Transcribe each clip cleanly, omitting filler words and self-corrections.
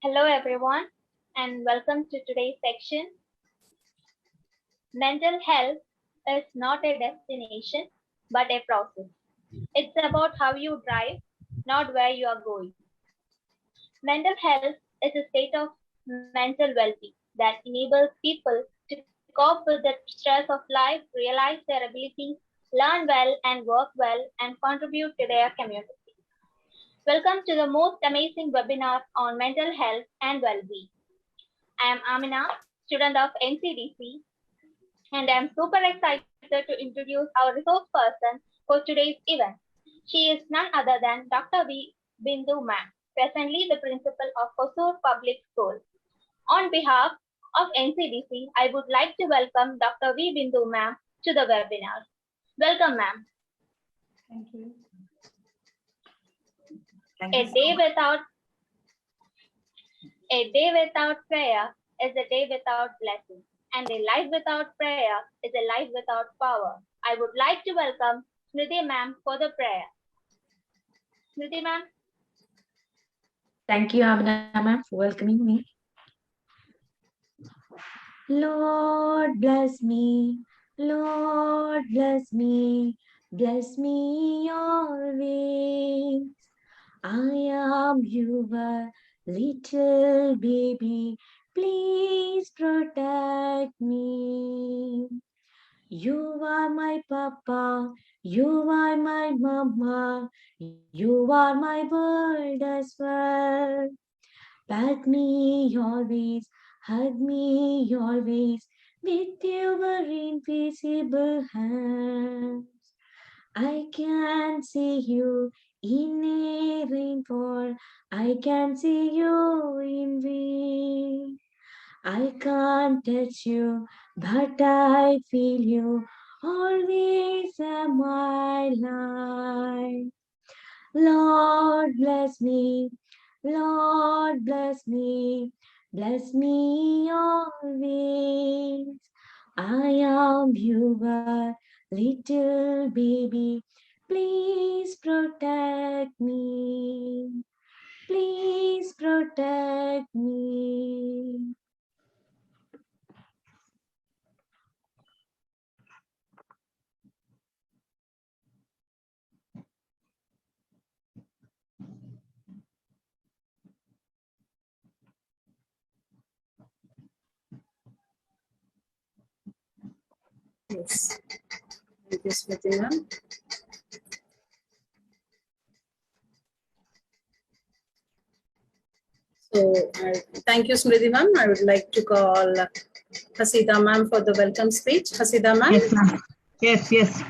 Hello everyone and welcome to today's section. Mental health is not a destination but a process. It's about how you drive, not where you are going. Mental health is a state of mental well-being that enables people to cope with the stress of life, realize their abilities, learn well and work well, and contribute to their community. Welcome to the most amazing webinar on mental health and well-being. I am Amina, student of NCDC, and I am super excited to introduce our resource person for today's event. She is none other than Dr. V. Bindu Ma'am, presently the principal of Hosur Public School. On behalf of NCDC, I would like to welcome Dr. V. Bindu Ma'am to the webinar. Welcome, ma'am. Thank you. A day without prayer is a day without blessing, and a life without prayer is a life without power. I would like to welcome Smriti ma'am for the prayer. Smriti ma'am. Thank you, Amina ma'am, for welcoming me. Lord bless me, Lord bless me always. I am your little baby, please protect me. You are my papa, you are my mama, you are my world as well. Pat me always, hug me always, with your invisible hands. I can see you in a rainfall, I can see you in wind. I can't touch you, but I feel you always in my life. Lord bless me, Lord bless me always. I am your little baby, please protect me, please protect me. Yes. Thank you, Smriti ma'am. So, thank you, Smriti ma'am. I would like to call Hasida ma'am for the welcome speech. Hasida ma'am. Yes, ma'am. Yes.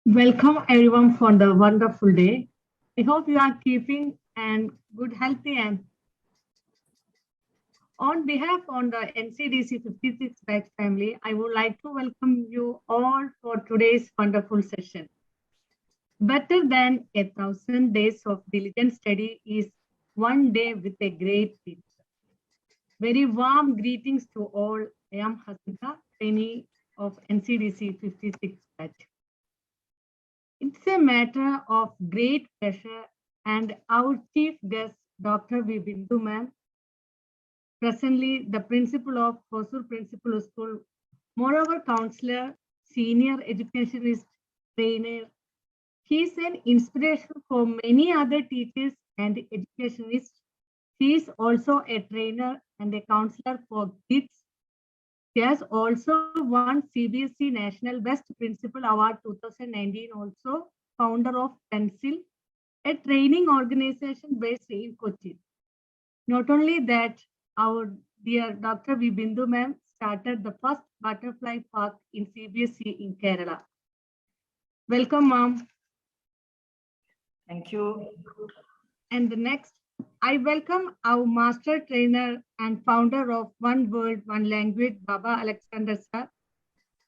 Welcome everyone for the wonderful day. I hope you are keeping and good healthy and on behalf of the NCDC 56 batch family, I would like to welcome you all for today's wonderful session. Better than 1,000 days of diligent study is one day with a great teacher. Very warm greetings to all. I am Hasida, trainee of NCDC 56 batch. It's a matter of great pleasure and our chief guest, Dr. V. Bindu ma'am, presently the principal of Hosur Principal School, moreover counselor, senior educationist, trainer. He is an inspiration for many other teachers and educationists. He is also a trainer and a counselor for kids. He has also won CBSE National Best Principal Award 2019, also founder of Pencil, a training organization based in Kochi. Not only that, our dear Dr. V. Bindu ma'am started the first butterfly park in CBSE in Kerala. Welcome, ma'am. Thank you. And the next, I welcome our master trainer and founder of One World, One Language, Baba Alexander sir,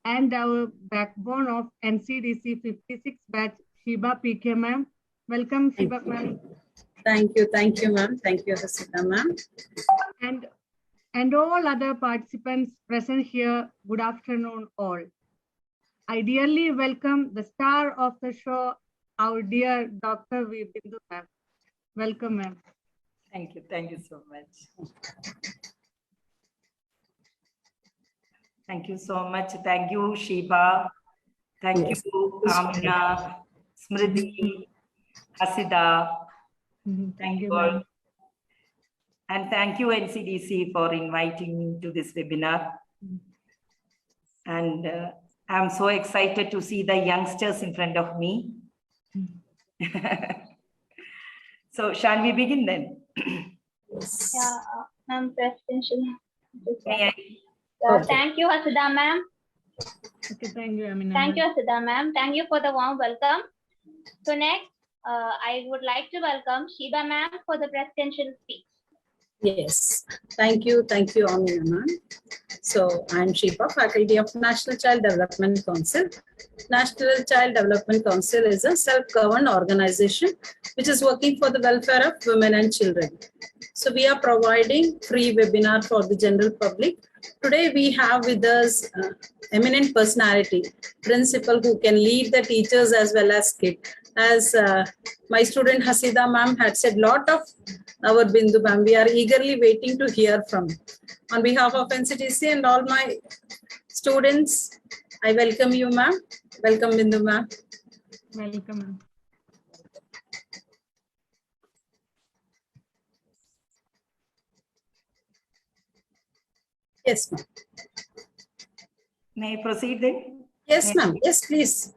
and our backbone of NCDC 56 batch, Shiba PK ma'am. Welcome, Shiba ma'am. Thank you, ma'am. Thank you, Hasida ma'am. And all other participants present here, good afternoon all. I dearly welcome the star of the show, our dear Dr. V. Bindu ma'am. Welcome, ma'am. Thank you. Thank you so much. Thank you so much. Thank you, Shiva. Thank Yes. you, Amina, Smriti, Hasida. Thank you, all. ma'am. And thank you, NCDC, for inviting me to this webinar. And I'm so excited to see the youngsters in front of me. So shall we begin then? Yeah, ma'am, presidential. May I? Okay. Thank you, Hasida ma'am. Okay, thank you, Amina. Thank you, ma'am. Hasida ma'am. Thank you for the warm welcome. So next, I would like to welcome Shiba ma'am for the presidential speech. Yes, thank you, Amina ma'am. So I'm Shiva, faculty of National Child Development Council. National Child Development Council is a self-governed organization which is working for the welfare of women and children. So we are providing free webinar for the general public. Today we have with us eminent personality, principal who can lead the teachers as well as kids. As my student Hasida ma'am had said, lot of our Bindu ma'am, we are eagerly waiting to hear from. On behalf of NCDC and all my students, I welcome you ma'am. Welcome Bindu ma'am. Welcome, ma'am. Yes ma'am. May I proceed then? Yes ma'am. Yes, please,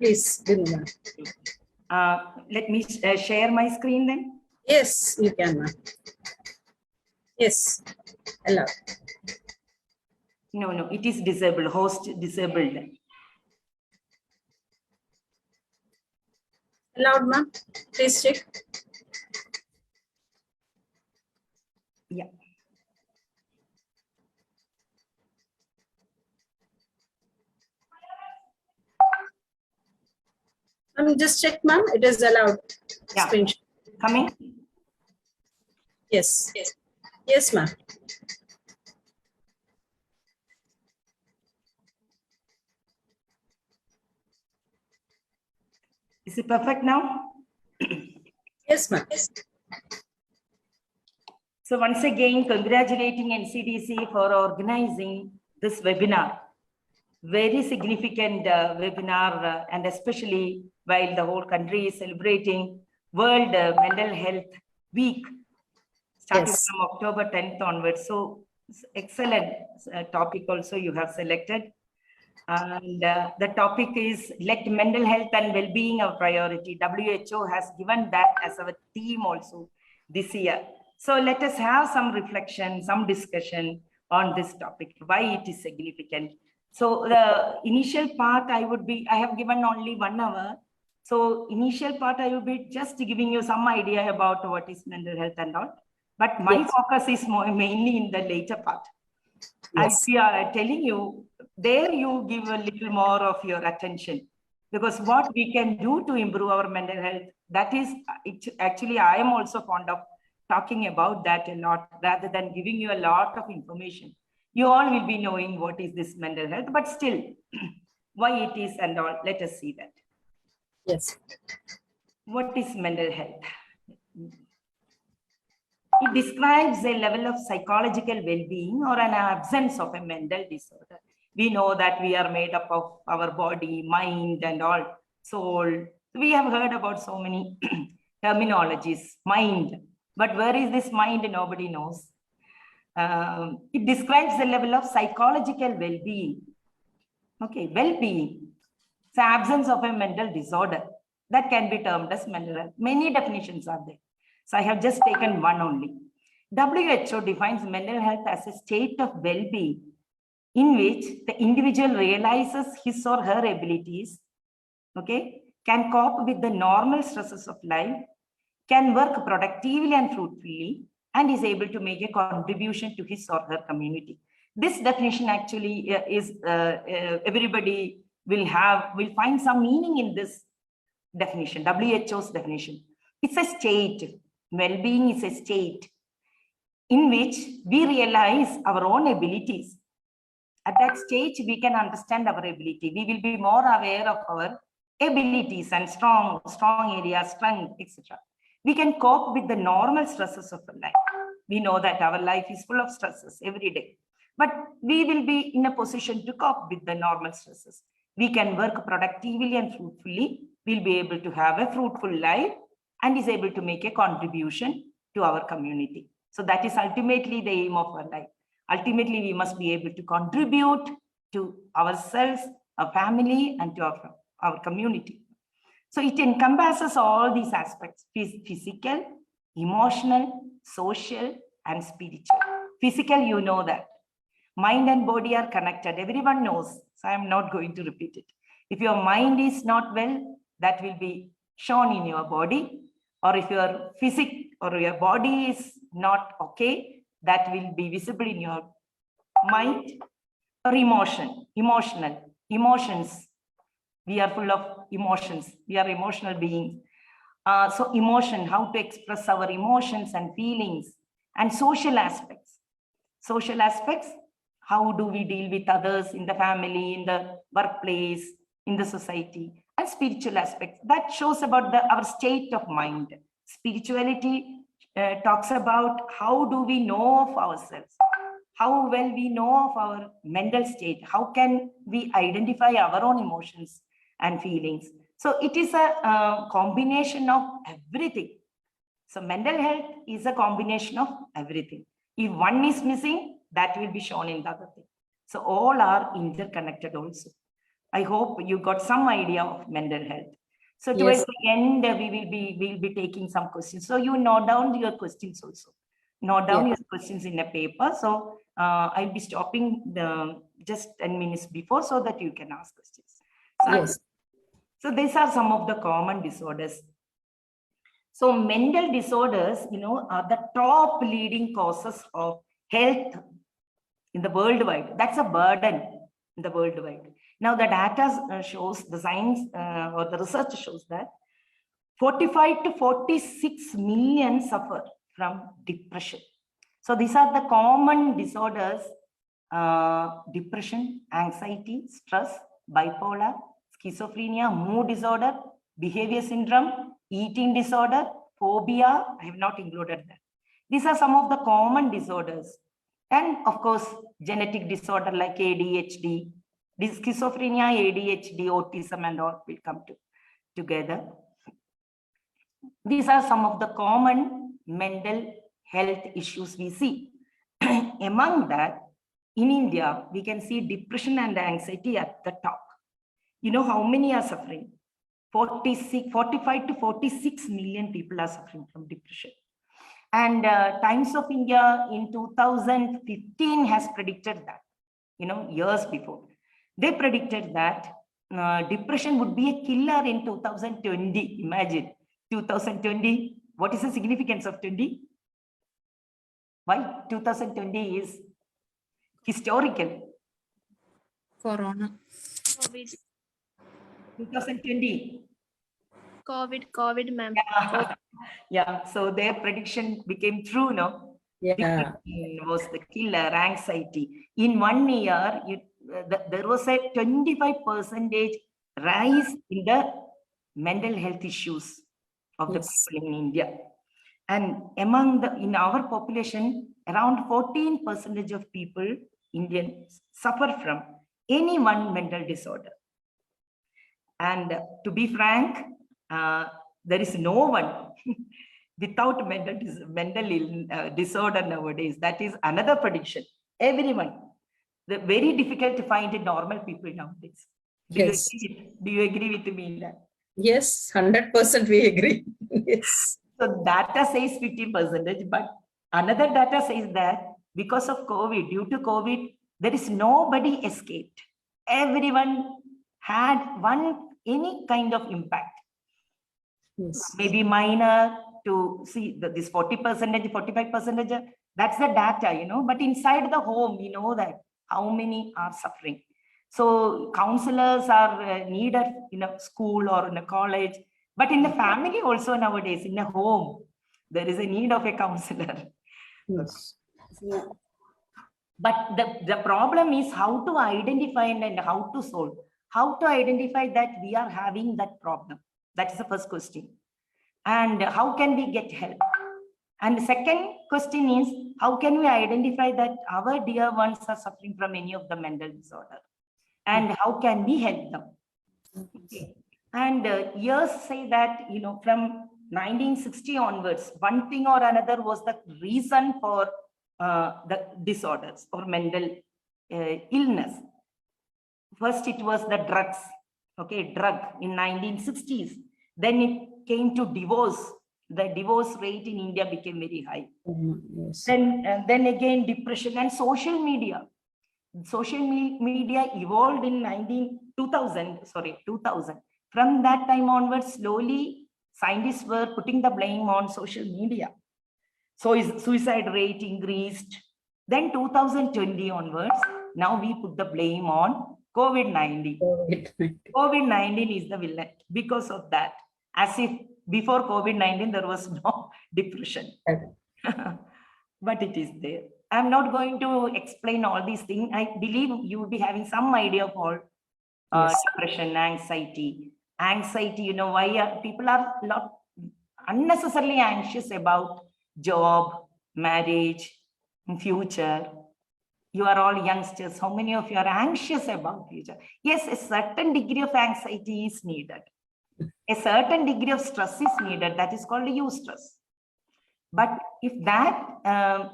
Bindu ma'am. Let me share my screen then. Yes, you can ma'am. Yes, allow. No, it is disabled, host disabled. Allowed ma'am. Please check. Yeah. Just check ma'am. It is allowed. Yeah. Screenshot. Coming? Yes. Yes ma'am. Is it perfect now? Yes ma'am. So once again, congratulating NCDC for organizing this webinar. Very significant webinar, and especially while the whole country is celebrating World Mental Health Week, starting Yes. from October 10th onwards. So excellent topic also you have selected. And the topic is let mental health and well-being our priority. WHO has given that as our theme also this year. So let us have some reflection, some discussion on this topic, why it is significant. So the initial part I have given only 1 hour. So initial part I will be just giving you some idea about what is mental health and all. But my Yes. focus is mainly in the later part. Yes. I are telling you, there you give a little more of your attention, because what we can do to improve our mental health, that is, actually, I am also fond of talking about that a lot, rather than giving you a lot of information. You all will be knowing what is this mental health, but still, why it is and all, let us see that. Yes. What is mental health? It describes a level of psychological well-being or an absence of a mental disorder. We know that we are made up of our body, mind, and all, soul. We have heard about so many terminologies, mind. But where is this mind? Nobody knows. It describes the level of psychological well-being. Okay, well-being. It's the absence of a mental disorder. That can be termed as mental health. Many definitions are there. So I have just taken one only. WHO defines mental health as a state of well-being in which the individual realizes his or her abilities, okay, can cope with the normal stresses of life, can work productively and fruitfully, and is able to make a contribution to his or her community. This definition actually is, everybody will find some meaning in this definition, WHO's definition. It's a state. Well-being is a state in which we realize our own abilities. At that stage, we can understand our ability. We will be more aware of our abilities and strong areas, strength, etc. we can cope with the normal stresses of our life. We know that our life is full of stresses every day, but we will be in a position to cope with the normal stresses. We can work productively and fruitfully. We'll be able to have a fruitful life and is able to make a contribution to our community. So that is ultimately the aim of our life. Ultimately, we must be able to contribute to ourselves, our family, and to our community. So it encompasses all these aspects: physical, emotional, social, and spiritual. Physical, you know that. Mind and body are connected. Everyone knows. So I'm not going to repeat it. If your mind is not well, that will be shown in your body. Or if your physique or your body is not okay, that will be visible in your mind. Or emotions. We are full of emotions. We are emotional beings. So emotion, how to express our emotions and feelings, and social aspects. Social aspects, how do we deal with others in the family, in the workplace, in the society, and spiritual aspects. That shows about our state of mind. Spirituality talks about how do we know of ourselves, how well we know of our mental state, how can we identify our own emotions and feelings. So it is a combination of everything. So mental health is a combination of everything. If one is missing, that will be shown in the other thing. So all are interconnected also. I hope you got some idea of mental health. So towards the end, we'll be taking some questions. So you note down your questions also. Note down your questions in a paper. So I'll be stopping just 10 minutes before so that you can ask questions. So these are some of the common disorders. So mental disorders, are the top leading causes of health in the worldwide. That's a burden in the worldwide. Now the data shows, the science or the research shows that 45 to 46 million suffer from depression. So these are the common disorders: depression, anxiety, stress, bipolar, schizophrenia, mood disorder, behavior syndrome, eating disorder, phobia. I have not included that. These are some of the common disorders. And of course, genetic disorder like ADHD, schizophrenia, ADHD, autism, and all will come together. These are some of the common mental health issues we see. Among that, in India, we can see depression and anxiety at the top. You know how many are suffering? 45 to 46 million people are suffering from depression. And Times of India in 2015 has predicted that, years before. They predicted that depression would be a killer in 2020. Imagine 2020. What is the significance of 20? Why 2020 is historical? Corona. COVID. 2020. COVID, ma'am. Yeah. So their prediction became true, no? Yeah. Depression was the killer, anxiety. In 1 year, there was a 25% rise in the mental health issues of the people in India. And in our population, around 14% of people, Indians, suffer from any one mental disorder. And to be frank, there is no one without mental disorder nowadays. That is another prediction. Everyone. Very difficult to find normal people nowadays. Do you agree with me in that? Yes, 100% we agree. Yes. So data says 50%, but another data says that because of COVID, due to COVID, there is nobody escaped. Everyone had any kind of impact. Yes. Maybe minor to see this 40%, 45%, that's the data, but inside the home, we know that how many are suffering. So counselors are needed in a school or in a college, but in the family also nowadays, in a home, there is a need of a counselor. Yes. But the problem is how to identify and how to solve. How to identify that we are having that problem? That is the first question. And how can we get help? And the second question is, how can we identify that our dear ones are suffering from any of the mental disorder? And how can we help them? Okay. And years say that, from 1960 onwards, one thing or another was the reason for the disorders or mental illness. First, it was the drugs, drug in 1960s. Then it came to divorce. The divorce rate in India became very high. Yes. Then again, depression and social media. Social media evolved in 2000. From that time onwards, slowly scientists were putting the blame on social media. So suicide rate increased. Then 2020 onwards, now we put the blame on COVID-19. COVID-19 is the villain because of that. As if before COVID-19, there was no depression. But it is there. I'm not going to explain all these things. I believe you will be having some idea of all depression, anxiety. Anxiety, why people are not unnecessarily anxious about job, marriage, future. You are all youngsters. How many of you are anxious about future? Yes, a certain degree of anxiety is needed. A certain degree of stress is needed. That is called eustress. But if that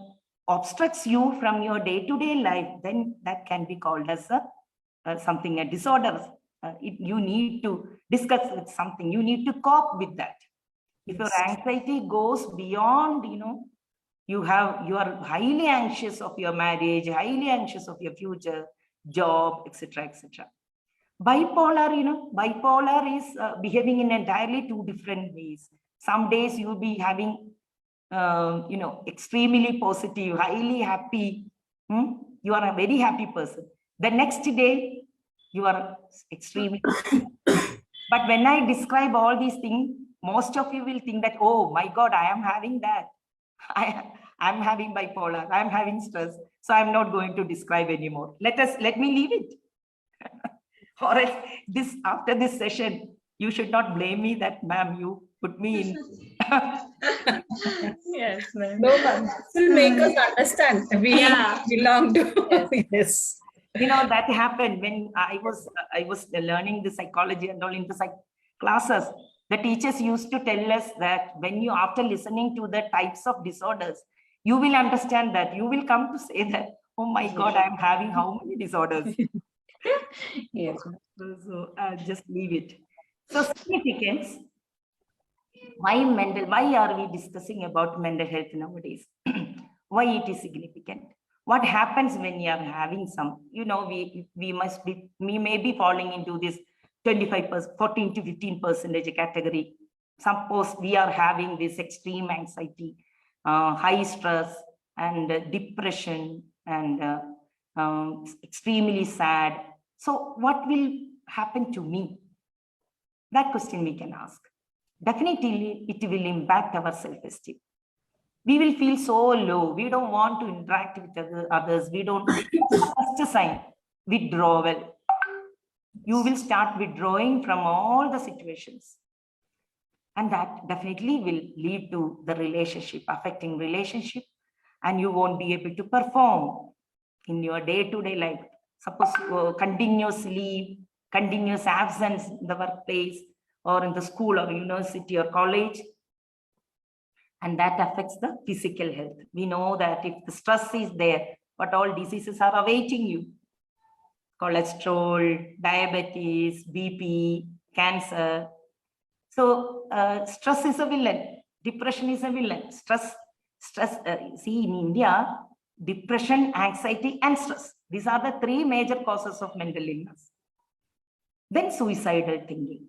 obstructs you from your day-to-day life, then that can be called as a disorder. You need to discuss with something. You need to cope with that. If your anxiety goes beyond, you are highly anxious of your marriage, highly anxious of your future, job, etc., etc. Bipolar is behaving in entirely two different ways. Some days you will be having, extremely positive, highly happy. You are a very happy person. The next day, you are extremely. But when I describe all these things, most of you will think that, oh my God, I am having that. I'm having bipolar. I'm having stress. So I'm not going to describe anymore. Let me leave it. Or else after this session, you should not blame me that, ma'am, you put me in. Yes, ma'am. No, ma'am. This will make us understand. We belong to. Yes. That happened when I was learning the psychology and all into classes. The teachers used to tell us that when you, after listening to the types of disorders, you will understand that. You will come to say that, oh my God, I'm having how many disorders? Yes. So I'll just leave it. So significance. Why are we discussing about mental health nowadays? Why it is significant? What happens when you are having some, we may be falling into this 25%, 14 to 15% category. Suppose we are having this extreme anxiety, high stress and depression and extremely sad. So what will happen to me? That question we can ask. Definitely, it will impact our self-esteem. We will feel so low. We don't want to interact with others. We don't. First sign, withdrawal. You will start withdrawing from all the situations. And that definitely will lead to the relationship, affecting relationship. And you won't be able to perform in your day-to-day life. Suppose continuous leave, continuous absence in the workplace or in the school or university or college. And that affects the physical health. We know that if the stress is there, what all diseases are awaiting you. Cholesterol, diabetes, BP, cancer. So stress is a villain. Depression is a villain. Stress. See, in India, depression, anxiety, and stress. These are the three major causes of mental illness. Then suicidal thinking.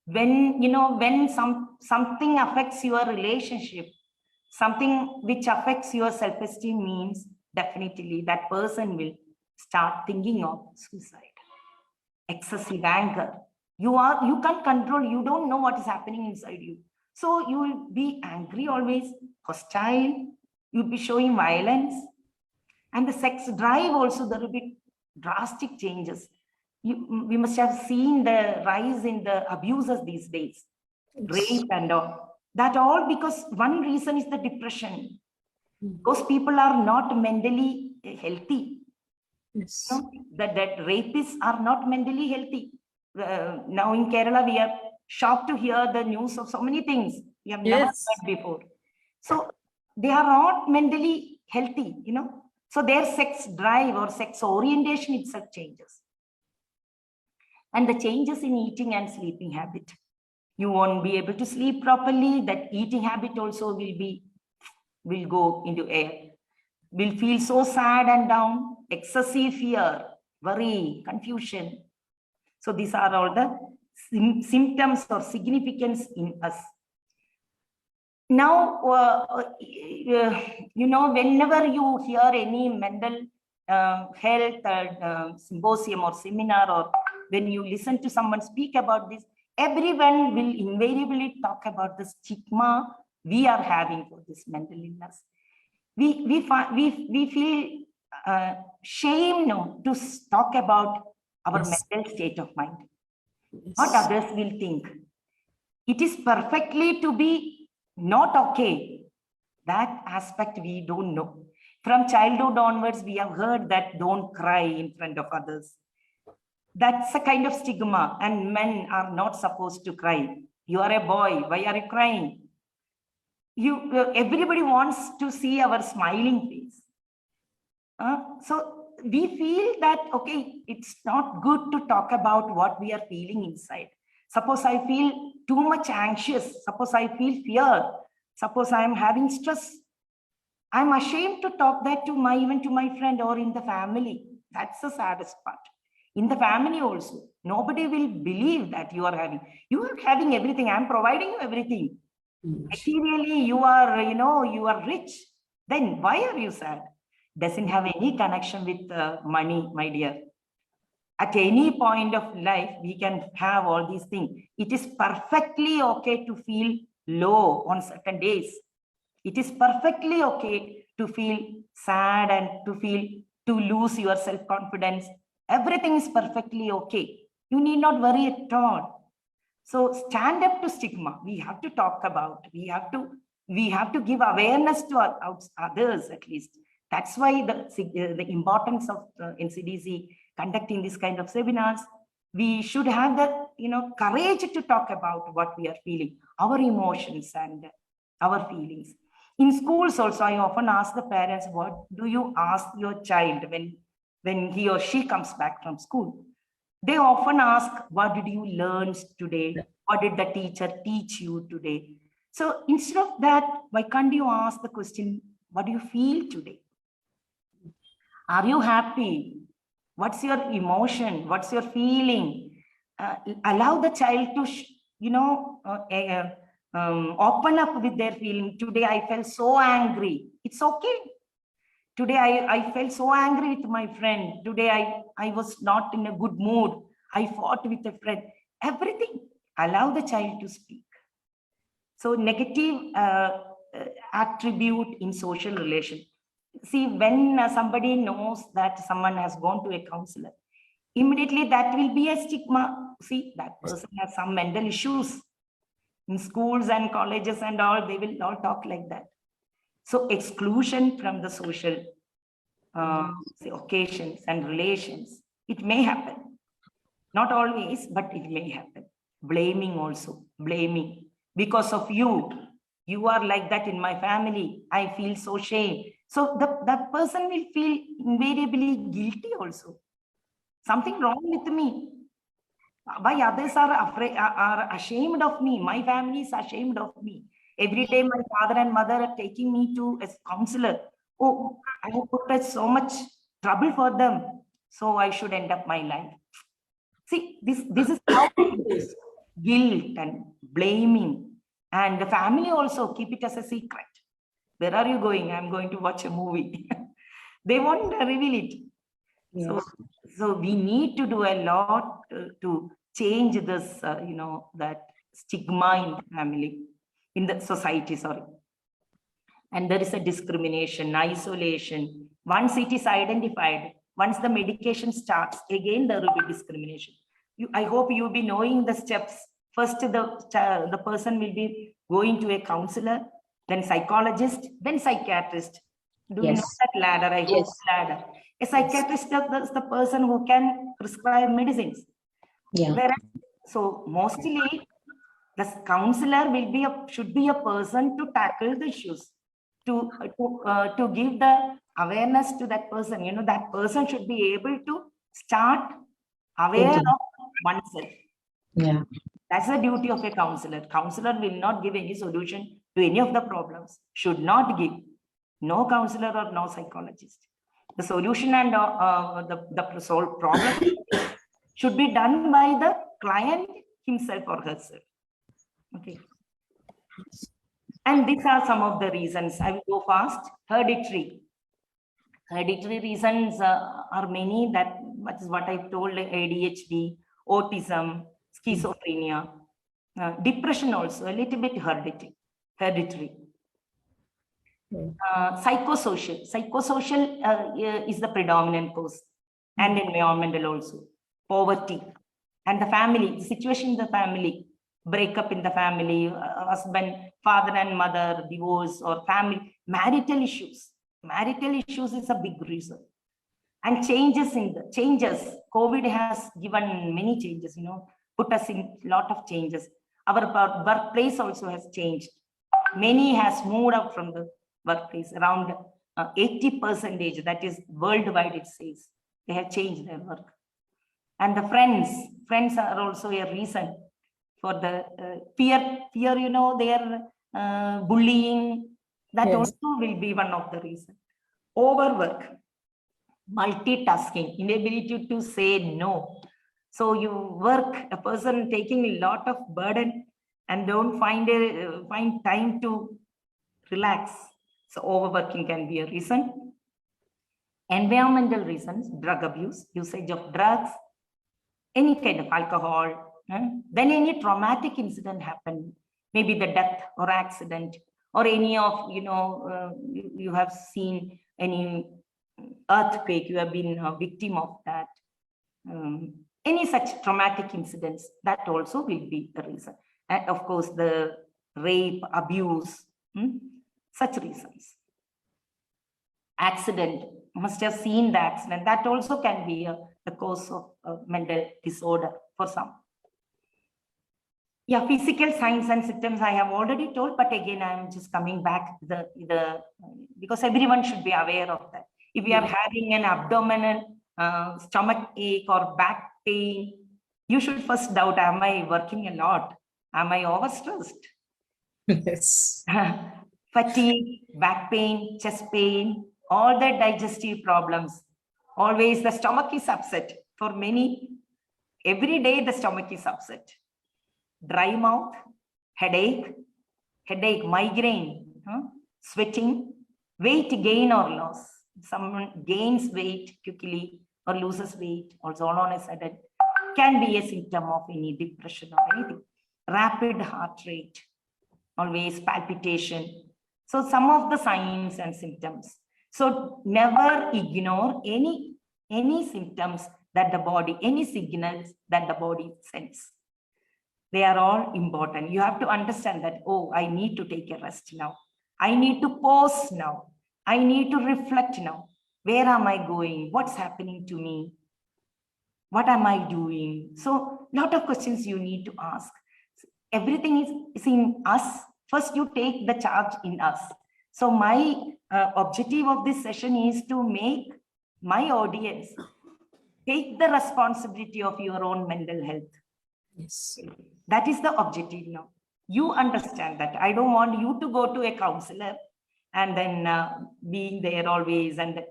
When something affects your relationship, something which affects your self-esteem means definitely that person will start thinking of suicide. Excessive anger. You can't control, you don't know what is happening inside you. So you will be angry always, hostile, you'll be showing violence. And the sex drive also, there will be drastic changes. We must have seen the rise in the abusers these days. rape and all. That all because one reason is the depression. Those people are not mentally healthy. Yes. You know, that rapists are not mentally healthy. Now in Kerala, we are shocked to hear the news of so many things we have never Yes. heard before. So they are not mentally healthy, you know. So their sex drive or sex orientation itself changes. And the changes in eating and sleeping habit. You won't be able to sleep properly. That eating habit also will go into air. Will feel so sad and down, excessive fear, worry, confusion. So these are all the symptoms or significance in us. Now, you know, whenever you hear any mental health symposium or seminar, or when you listen to someone speak about this, everyone will invariably talk about the stigma we are having for this mental illness. We feel shame now to talk about our mental state of mind. What others will think. It is perfectly to be not okay. That aspect we don't know. From childhood onwards, we have heard that don't cry in front of others. That's a kind of stigma, and men are not supposed to cry. You are a boy, why are you crying? Everybody wants to see our smiling face. So we feel that, okay, it's not good to talk about what we are feeling inside. Suppose I feel too much anxious. Suppose I feel fear. Suppose I am having stress. I'm ashamed to talk that to even to my friend or in the family. That's the saddest part. In the family also, nobody will believe that you are having everything. I'm providing you everything. Materially, you are rich. Then why are you sad? Doesn't have any connection with money, my dear. At any point of life, we can have all these things. It is perfectly okay to feel low on certain days. It is perfectly okay to feel sad and to lose your self-confidence. Everything is perfectly okay. You need not worry at all. So stand up to stigma. We have to talk about. We have to give awareness to others at least. That's why the importance of NCDC conducting this kind of seminars. We should have the courage to talk about what we are feeling, our emotions and our feelings. In schools also, I often ask the parents, what do you ask your child when he or she comes back from school? They often ask, what did you learn today? What did the teacher teach you today? So instead of that, why can't you ask the question, what do you feel today? Are you happy? What's your emotion? What's your feeling? Allow the child to, open up with their feeling. Today, I felt so angry. It's okay. Today, I felt so angry with my friend. Today, I was not in a good mood. I fought with a friend. Everything. Allow the child to speak. So negative attribute in social relation. See, when somebody knows that someone has gone to a counselor, immediately that will be a stigma. See, that person has some mental issues. In schools and colleges and all, they will all talk like that. So exclusion from the social occasions and relations, it may happen. Not always, but it may happen. Blaming also, blaming. Because of you are like that in my family. I feel so shame. So that person will feel invariably guilty also. Something wrong with me. Why others are ashamed of me? My family is ashamed of me. Every day my father and mother are taking me to a counselor. Oh, I have put so much trouble for them. So I should end up my life. See, this is how it is. Guilt and blaming. And the family also keep it as a secret. Where are you going? I'm going to watch a movie. They won't reveal it. Yes. So we need to do a lot to change this, that stigma in the family, in the society, sorry. And there is a discrimination, isolation. Once it is identified, once the medication starts, again there will be discrimination. I hope you'll be knowing the steps First, the person will be going to a counselor, then psychologist, then psychiatrist. Do you know Yes. that ladder? I hope Yes. ladder. A psychiatrist is the person who can prescribe medicines. Yeah. Whereas, so mostly the counselor should be a person to tackle the issues, to give the awareness to that person. You know, that person should be able to start aware Thinking. of oneself. Yeah. That's the duty of a counselor. Counselor will not give any solution to any of the problems. Should not give. No counselor or no psychologist. The solution and the solved problem should be done by the client himself or herself. Okay. And these are some of the reasons. I will go fast. Hereditary. Hereditary reasons are many. That is what I told: ADHD, autism, schizophrenia, depression also a little bit hereditary. Psychosocial is the predominant cause, and environmental also. Poverty and the family, the situation in the family, breakup in the family, husband, father and mother, divorce, or family, marital issues. Marital issues is a big reason. And changes. COVID has given many changes, you know, put us in a lot of changes. Our workplace also has changed. Many has moved out from the workplace, around 80%, that is worldwide it says. They have changed their work. And the friends are also a reason for the fear, you know, their bullying, that Yes. also will be one of the reasons. Overwork, multitasking, inability to say no. So you work, a person taking a lot of burden and don't find time to relax. So overworking can be a reason. Environmental reasons, drug abuse, usage of drugs, any kind of alcohol. Then any traumatic incident happened, maybe the death or accident, or any of, you know, you have seen any earthquake, you have been a victim of that. Any such traumatic incidents, that also will be a reason. And of course, the rape, abuse, such reasons. Accident, must have seen the accident, that also can be the cause of mental disorder for some. Yeah, physical signs and symptoms I have already told, but again, I'm just coming back to because everyone should be aware of that. If you are having an abdominal stomach ache or back pain, you should first doubt, am I working a lot? Am I overstressed? Yes. Fatigue, back pain, chest pain, all the digestive problems. Always the stomach is upset. For many, every day the stomach is upset. Dry mouth, headache, migraine, sweating, weight gain or loss. Someone gains weight quickly or loses weight also all on a sudden, can be a symptom of any depression or anything. Rapid heart rate, always palpitation. So some of the signs and symptoms. So never ignore any symptoms that the body, any signals that the body sends. They are all important. You have to understand that, oh, I need to take a rest now. I need to pause now. I need to reflect now. Where am I going? What's happening to me? What am I doing? So a lot of questions you need to ask. Everything is in us. First, you take the charge in us. So my objective of this session is to make my audience take the responsibility of your own mental health. Yes. That is the objective now. You understand that. I don't want you to go to a counselor and then being there always. And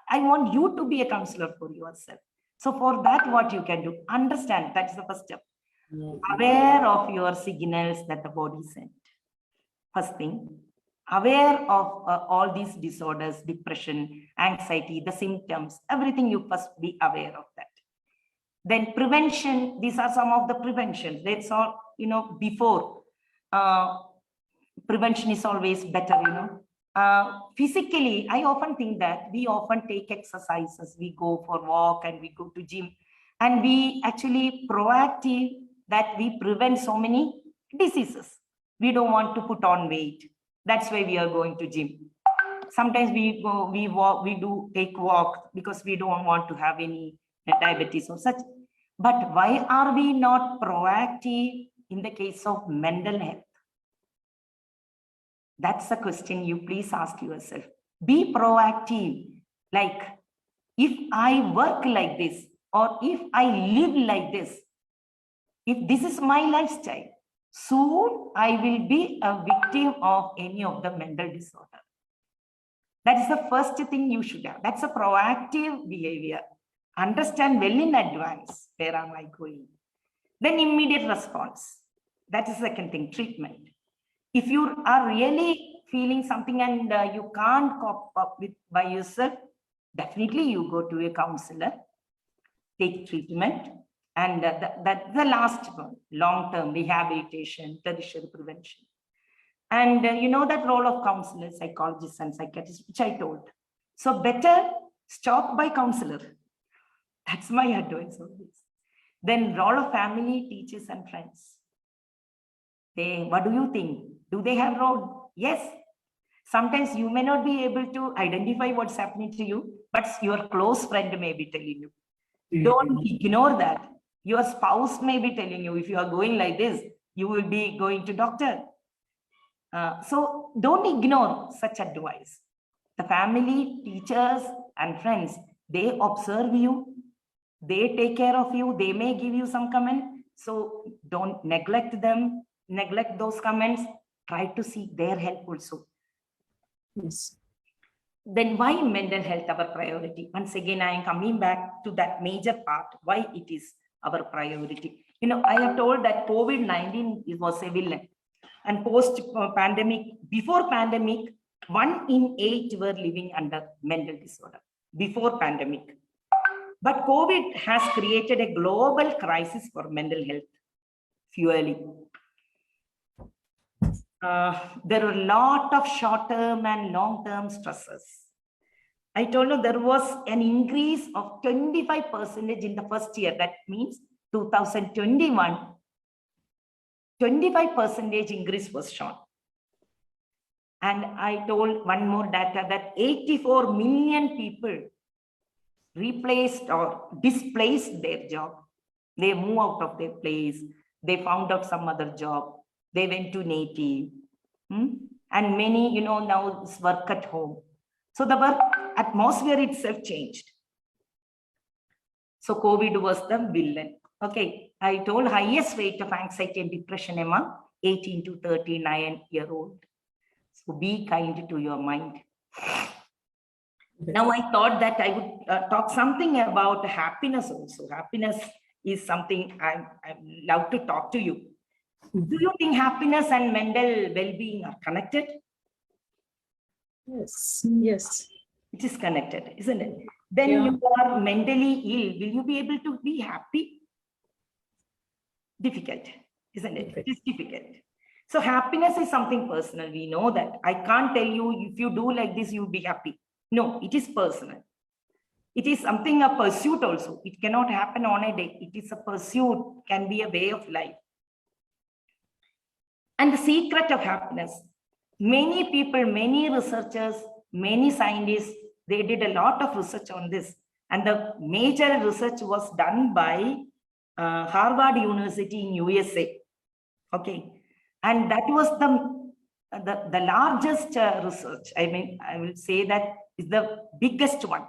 I want you to be a counselor for yourself. So for that, what you can do, understand, that's the first step. Aware of your signals that the body sent. First thing, aware of all these disorders, depression, anxiety, the symptoms, everything, you must be aware of that. Then prevention, these are some of the preventions. That's all, you know, before. Prevention is always better, you know. Physically, I often think that we often take exercises. We go for walk and we go to gym. And we actually proactive that we prevent so many diseases. We don't want to put on weight. That's why we are going to gym. Sometimes we go, we walk, we do take walk because we don't want to have any diabetes or such. But why are we not proactive in the case of mental health? That's the question you please ask yourself. Be proactive. Like, if I work like this, or if I live like this, if this is my lifestyle, soon I will be a victim of any of the mental disorder. That is the first thing you should have. That's a proactive behavior. Understand well in advance, where am I going? Then immediate response. That is the second thing, treatment. If you are really feeling something and you can't cope up with by yourself, definitely you go to a counselor, take treatment, and that's the last one, long-term rehabilitation, tertiary prevention. And you know that role of counselors, psychologists and psychiatrists, which I told. So better stop by counselor. That's my advice on this. Then role of family, teachers and friends. What do you think? Do they have role? Yes. Sometimes you may not be able to identify what's happening to you, but your close friend may be telling you. Don't ignore that. Your spouse may be telling you, if you are going like this, you will be going to doctor. So don't ignore such advice. The family, teachers and friends, they observe you, they take care of you, they may give you some comment. So don't neglect them, neglect those comments, try to seek their help also. Yes. Then why mental health our priority? Once again, I am coming back to that major part, why it is our priority. You know, I have told that COVID-19 was a villain. And post-pandemic, before pandemic, 1 in 8 were living under mental disorder, before pandemic. But COVID has created a global crisis for mental health, fueling. There were a lot of short-term and long-term stresses. I told you there was an increase of 25% in the first year. That means 2021, 25% increase was shown. And I told one more data that 84 million people replaced or displaced their job. They moved out of their place. They found out some other job. They went to native. And many, you know, now work at home. So the work atmosphere itself changed. So COVID was the villain. Okay, I told highest rate of anxiety and depression among 18 to 39-year-old. So be kind to your mind. Now I thought that I would talk something about happiness also. Happiness is something I love to talk to you. Do you think happiness and mental well-being are connected? Yes. Yes. It is connected, isn't it? Then you are mentally ill. Will you be able to be happy? Difficult, isn't it? It is difficult. So happiness is something personal. We know that. I can't tell you if you do like this, you'll be happy. No, it is personal. It is something, a pursuit also. It cannot happen on a day. It is a pursuit, can be a way of life. And the secret of happiness. Many people, many researchers, many scientists, they did a lot of research on this. And the major research was done by Harvard University in USA. Okay. And that was the largest research. I mean, I will say that is the biggest one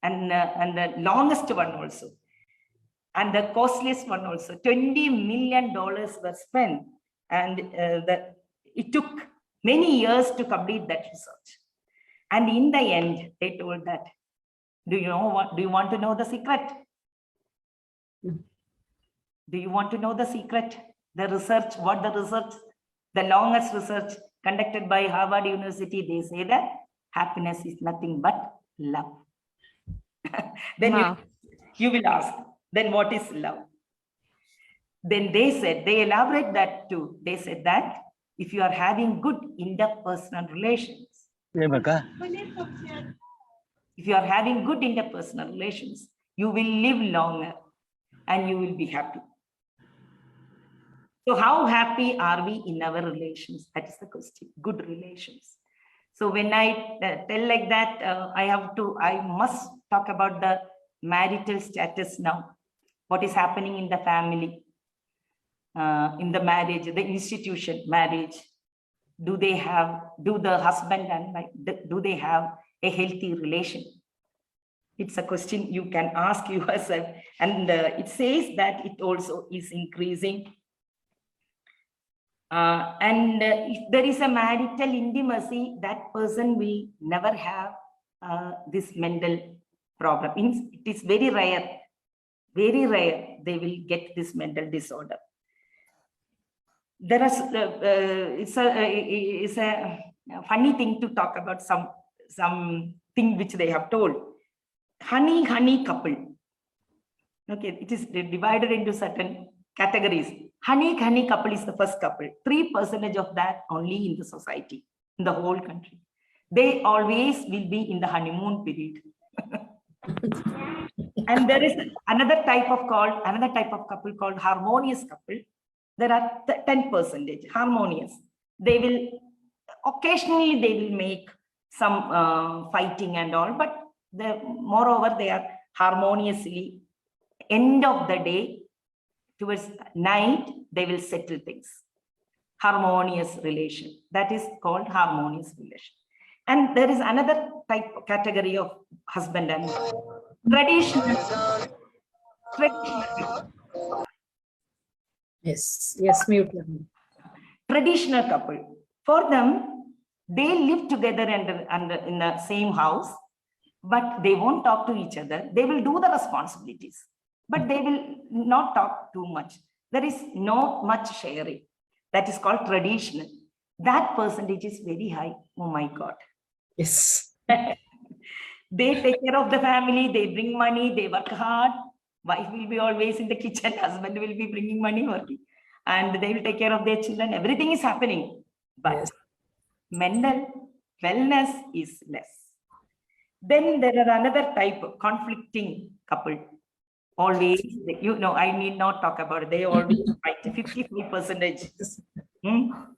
and the longest one also. And the costliest one also. $20 million were spent. And it took many years to complete that research. And in the end, they told that, do you want to know the secret? Do you want to know the secret? The research, the longest research conducted by Harvard University, they say that happiness is nothing but love. Then Wow. you will ask, then what is love? Then they said, they elaborate that too. They said that if you are having good interpersonal relations, if you are having good interpersonal relations, you will live longer and you will be happy. So how happy are we in our relations? That is the question. Good relations. So when I tell like that, I must talk about the marital status now. What is happening in the family, in the marriage, the institution, marriage. Do the husband and wife, do they have a healthy relation? It's a question you can ask yourself. And it says that it also is increasing. If there is a marital intimacy, that person will never have this mental problem. It is very rare they will get this mental disorder. There is it's a funny thing to talk about something which they have told. Honey couple. Okay, it is divided into certain categories. Honey couple is the first couple. 3% of that only in the society, in the whole country. They always will be in the honeymoon period. And there is another type of couple called harmonious couple. There are 10% harmonious. They will occasionally make some fighting and all, but moreover they are harmoniously. End of the day, towards night, they will settle things. Harmonious relation. That is called harmonious relation. And there is another category of husband and wife. Traditional. Yes, mute. Traditional couple. For them, they live together in the same house, but they won't talk to each other. They will do the responsibilities, but they will not talk too much. There is not much sharing. That is called traditional. That percentage is very high. Oh my God. Yes. They take care of the family, they bring money, they work hard. Wife will be always in the kitchen, husband will be bringing money, working, and they will take care of their children. Everything is happening, but Yes. mental wellness is less. Then there are another type of conflicting couple. Always, I need not talk about it. They always fight. 53%.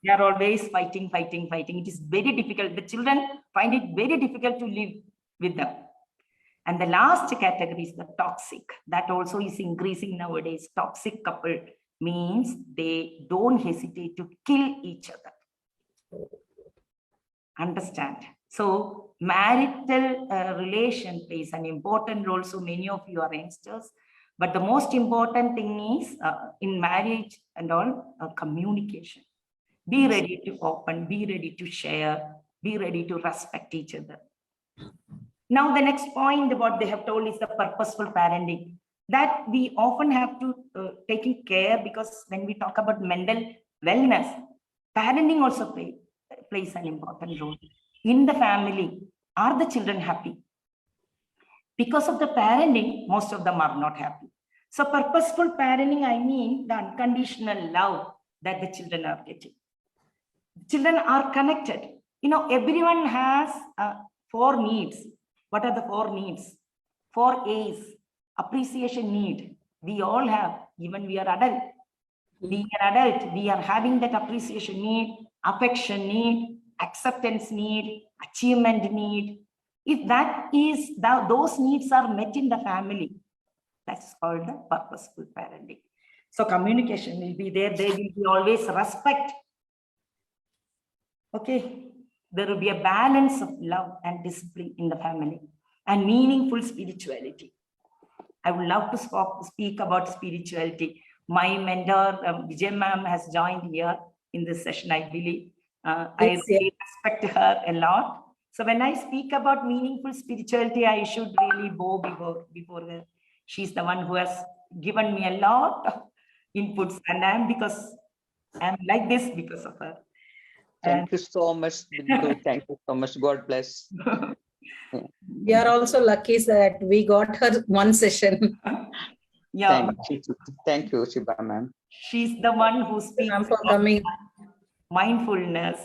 They are always fighting. It is very difficult. The children find it very difficult to live with them. And the last category is the toxic. That also is increasing nowadays. Toxic couple means they don't hesitate to kill each other. Understand? So marital relation plays an important role. So many of you are youngsters. But the most important thing is in marriage and all, communication. Be ready to open, be ready to share, be ready to respect each other. Now, the next point what they have told is the purposeful parenting. That we often have to taking care, because when we talk about mental wellness, parenting also plays an important role. In the family, are the children happy? Because of the parenting, most of them are not happy. So purposeful parenting, I mean the unconditional love that the children are getting. Children are connected. Everyone has 4 needs. What are the 4 needs? 4 A's. Appreciation need. We all have, even we are adult. Being an adult, we are having that appreciation need, affection need, acceptance need, achievement need. If those needs are met in the family, that's called the purposeful parenting. So communication will be there. There will be always respect. Okay. There will be a balance of love and discipline in the family and meaningful spirituality. I would love to speak about spirituality. My mentor, Vijay ma'am, has joined here in this session, I believe. I really respect her a lot. So when I speak about meaningful spirituality, I should really bow before her. She's the one who has given me a lot of inputs, and I'm like this because of her. Thank you so much, Bindu. Thank you so much. God bless. We are also lucky that we got her one session. Yeah. Thank you, Shiba ma'am. She's the one who speaks about mindfulness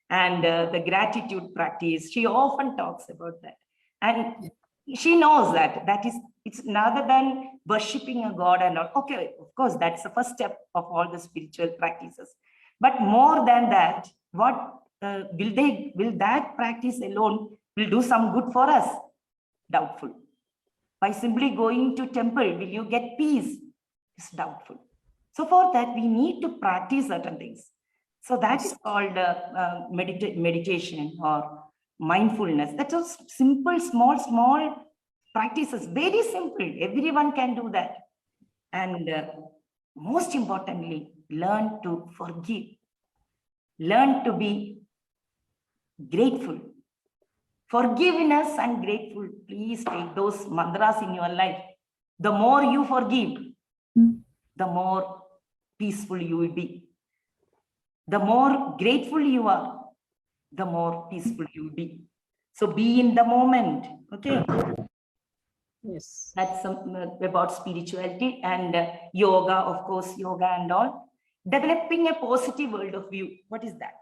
and the gratitude practice. She often talks about that. And she knows that it's rather than worshipping a god and all. Okay, of course, that's the first step of all the spiritual practices. But more than that, what will that practice alone will do some good for us? Doubtful. By simply going to temple, will you get peace? It's doubtful. So for that, we need to practice certain things. So that is called meditation or mindfulness. That's a simple, small practices, very simple. Everyone can do that. And most importantly, learn to forgive. Learn to be grateful. Forgiveness and grateful. Please take those mantras in your life. The more you forgive, the more peaceful you will be. The more grateful you are, the more peaceful you will be. So be in the moment. Okay. Yes. That's about spirituality and yoga, of course, yoga and all. Developing a positive world of view. What is that?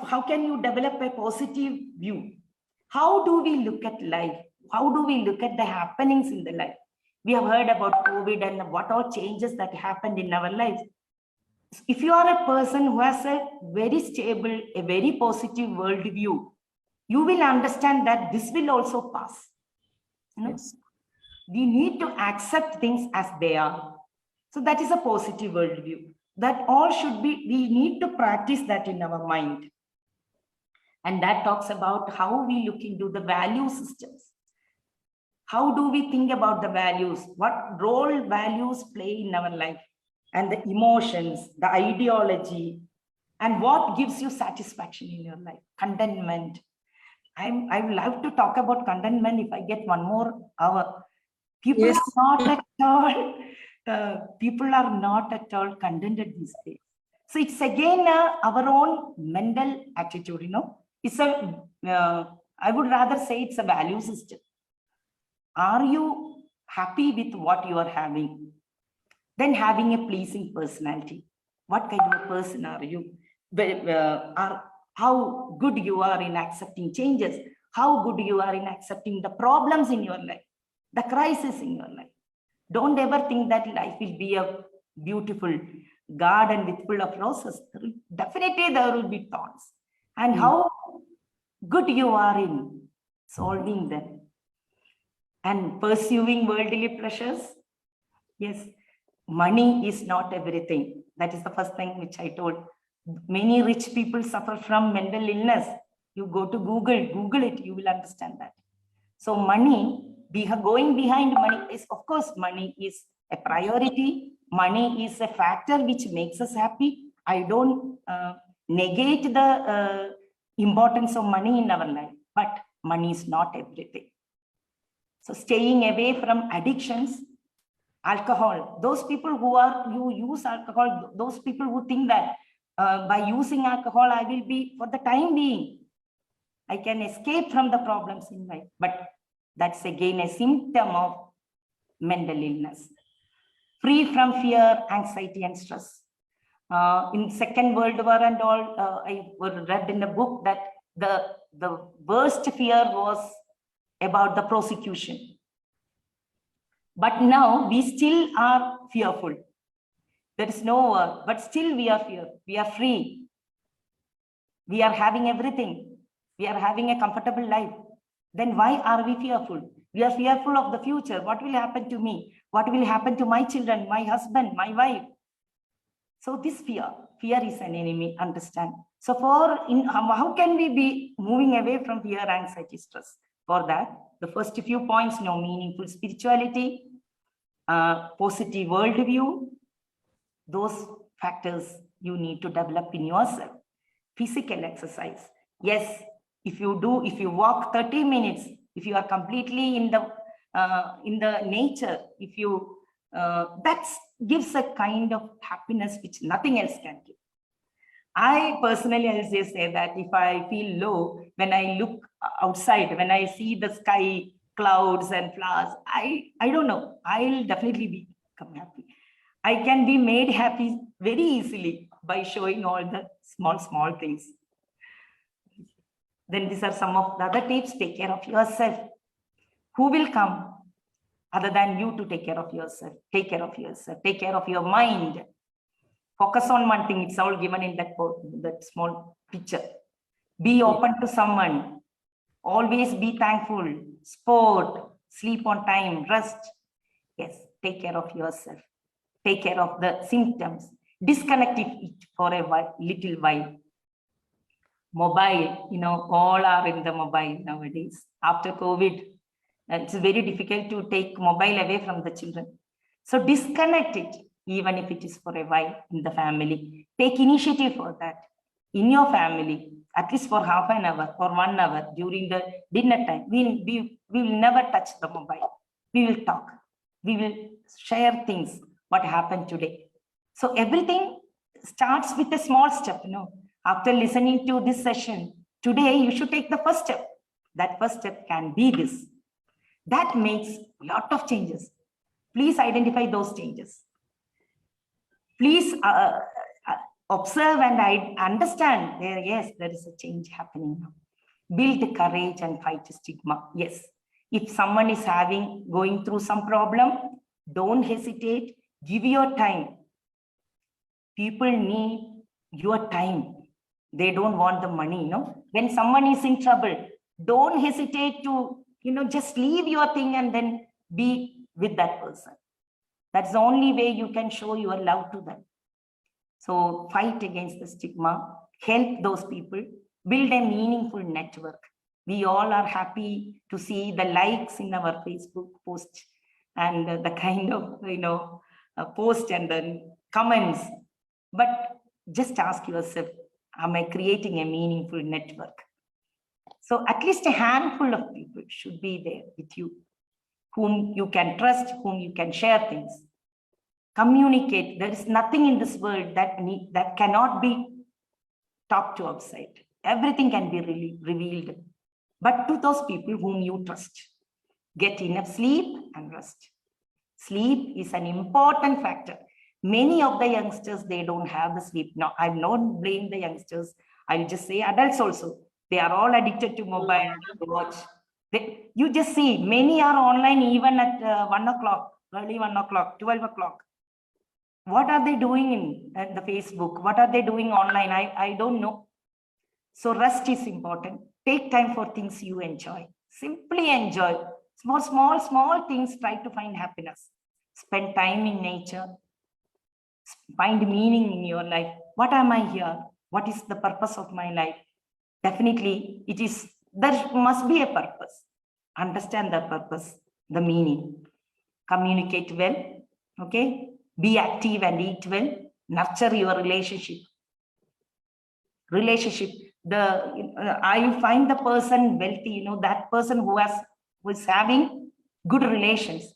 How can you develop a positive view? How do we look at life? How do we look at the happenings in the life? We have heard about COVID and what all changes that happened in our lives. If you are a person who has a very stable, a very positive world view, you will understand that this will also pass. You know? Yes. We need to accept things as they are. So that is a positive worldview. That all should be, we need to practice that in our mind. And that talks about how we look into the value systems. How do we think about the values? What role values play in our life? And the emotions, the ideology, and what gives you satisfaction in your life? Contentment. I would love to talk about contentment if I get one more hour. People yes. are not at all contented these days. So it's again our own mental attitude, you know. It's a, I would rather say it's a value system. Are you happy with what you are having? Then having a pleasing personality. What kind of a person are you? How good you are in accepting changes, how good you are in accepting the problems in your life, the crisis in your life. Don't ever think that life will be a beautiful garden with full of roses. Definitely there will be thorns. And how good you are in solving them and pursuing worldly pleasures. Yes, money is not everything. That is the first thing which I told. Many rich people suffer from mental illness. You go to Google it, you will understand that. So money, going behind money is, of course, money is a priority. Money is a factor which makes us happy. I don't negate the importance of money in our life, but money is not everything. So staying away from addictions, alcohol, those people who use alcohol, those people who think that by using alcohol, I will be, for the time being, I can escape from the problems in life. But that's again a symptom of mental illness. Free from fear, anxiety, and stress. In Second World War and all, I read in a book that the worst fear was about the prosecution. But now we still are fearful. There is no war, but still we are fear. We are free. We are having everything. We are having a comfortable life. Then why are we fearful? We are fearful of the future. What will happen to me? What will happen to my children, my husband, my wife? So this fear is an enemy, understand? So how can we be moving away from fear, anxiety, stress? For that, the first few points, meaningful spirituality, positive worldview, those factors you need to develop in yourself. Physical exercise. Yes, if you walk 30 minutes, if you are completely in the nature, if you that gives a kind of happiness which nothing else can give. I personally, I'll say that if I feel low, when I look outside, when I see the sky, clouds and flowers, I don't know, I'll definitely become happy. I can be made happy very easily by showing all the small things. Then these are some of the other tips. Take care of yourself. Who will come other than you to take care of yourself? Take care of yourself. Take care of your mind. Focus on one thing. It's all given in that small picture. Be open to someone. Always be thankful. Sport. Sleep on time. Rest. Yes. Take care of yourself. Take care of the symptoms. Disconnect it for a little while. Mobile, all are in the mobile nowadays. After COVID, it's very difficult to take mobile away from the children. So disconnect it, even if it is for a while in the family. Take initiative for that in your family, at least for half an hour or 1 hour during the dinner time. We will never touch the mobile. We will talk. We will share things, what happened today. So everything starts with a small step, After listening to this session, today you should take the first step. That first step can be this. That makes a lot of changes. Please identify those changes. Please observe and understand yes, there is a change happening now. Build courage and fight stigma. Yes. If someone is going through some problem, don't hesitate. Give your time. People need your time. They don't want the money, When someone is in trouble, don't hesitate to, just leave your thing and then be with that person. That's the only way you can show your love to them. So fight against the stigma, help those people, build a meaningful network. We all are happy to see the likes in our Facebook post and the kind of, post and then comments. But just ask yourself, am I creating a meaningful network? So at least a handful of people should be there with you, whom you can trust, whom you can share things. Communicate. There is nothing in this world that cannot be talked to outside. Everything can be revealed. But to those people whom you trust, get enough sleep and rest. Sleep is an important factor. Many of the youngsters, they don't have the sleep. Now, I don't blame the youngsters. I'll just say adults also. They are all addicted to mobile, to watch. You just see, many are online even at 1 o'clock, early 1 o'clock, 12 o'clock. What are they doing in the Facebook? What are they doing online? I don't know. So rest is important. Take time for things you enjoy. Simply enjoy. Small things. Try to find happiness. Spend time in nature. Find meaning in your life. What am I here? What is the purpose of my life? Definitely, there must be a purpose. Understand the purpose, the meaning. Communicate well. Okay. Be active and eat well. Nurture your relationship. I find the person wealthy, that person who is having good relations.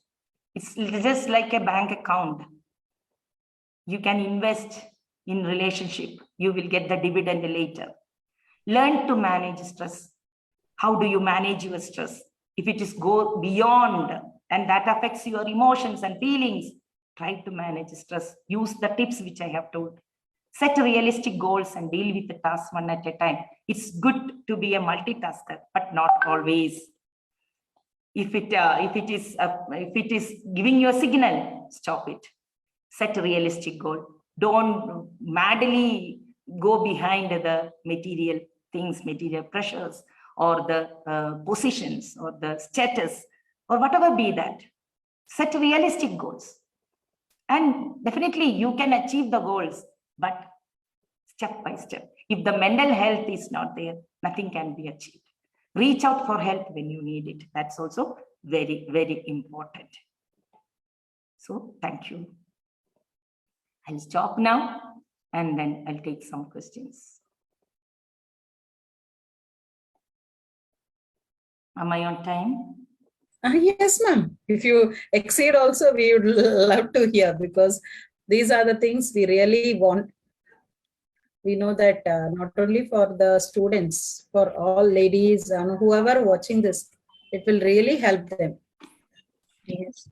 It's just like a bank account. You can invest in relationship. You will get the dividend later. Learn to manage stress. How do you manage your stress? If it is go beyond and that affects your emotions and feelings, try to manage stress. Use the tips which I have told. Set realistic goals and deal with the task one at a time. It's good to be a multitasker, but not always. If it is giving you a signal, stop it. Set a realistic goal. Don't madly go behind the material things, material pressures, or the positions, or the status, or whatever be that. Set realistic goals. And definitely you can achieve the goals, but step by step. If the mental health is not there, nothing can be achieved. Reach out for help when you need it. That's also very, very important. So thank you. I'll stop now and then I'll take some questions. Am I on time? Yes, ma'am. If you exceed also, we would love to hear, because these are the things we really want. We know that not only for the students, for all ladies and whoever watching this, it will really help them. Yes.